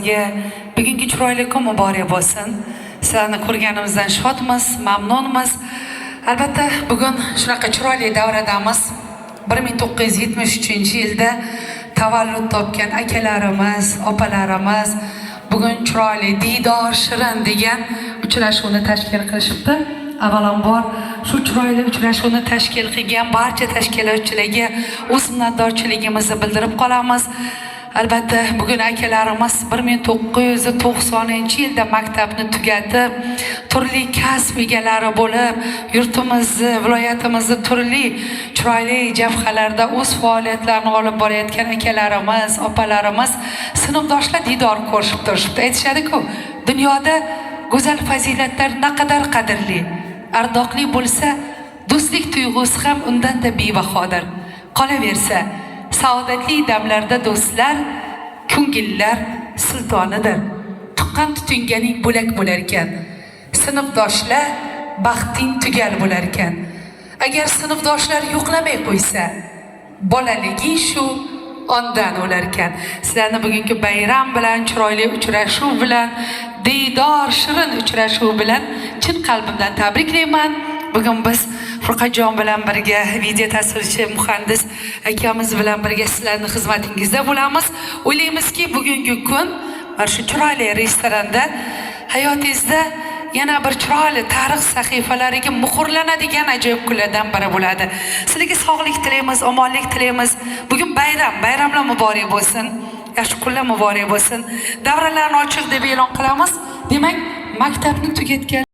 barchamizga bugungi chiroyli kun muborak bo'lsin. Sizlarni ko'rganimizdan shodmiz, mamnunmiz. Albatta, bugun shunaqa chiroyli davradamiz. 1973-yilda tavallud topgan akalarimiz, opalarimiz bugun chiroyli Diydor Shirin degan uchrashuvni tashkil qilishibdi. Avvalambor shu chiroyli uchrashuvni tashkil qilgan barcha tashkilotchilarga o'z minnatdorchiligimizni bildirib qolamiz. Albatta, bugun akalarimiz 1990-yilda maktabni tugatib, turli kasb egalari bo'lib, yurtimizni, viloyatimizni turli chiroyli jabhalarda o'z faoliyatlarini olib borayotgan akalarimiz, opalarimiz, sinfdoshlar diydor ko'rishib turishibdi. Aytishadi-ku, dunyoda go'zal fazilatlar naqadar qadrli, ardoqli bo'lsa, do'stlik tuyg'usi ham undan-da bebahodir. Qolaversa, saodatli damlarda do'stlar, ko'ngillar sultonidir. Tuqqan tutinganing bo'lak bo'lar ekan. Sinfdoshlar baxting tugal bo'lar ekan. Agar sinfdoshlar yo'qlamay qo'ysa, bolaliging shu ondan o'lar ekan. Sizlarni bugungi bayram bilan, chiroyli uchrashuv bilan, Diydor Shirin uchrashuv bilan chin qalbimdan tabriklayman. Bugun biz Furqatjon bilan birga, video tasvirchi, muhandis akamiz bilan birga sizlarning xizmatingizda bo'lamiz. O'ylaymizki, bugungi kun mana shu chiroyli restoranda hayotingizda yana bir chiroyli tarix sahifalariga muhrlanadigan ajoyib kunlardan biri bo'ladi. Sizlarga sog'lik tilaymiz, omonlik tilaymiz. Bugun bayramlar muborak bo'lsin. Yaxshi kunlar muborak bo'lsin. Davralarni ochiq deb e'lon qilamiz. Demak, maktabni tugatgan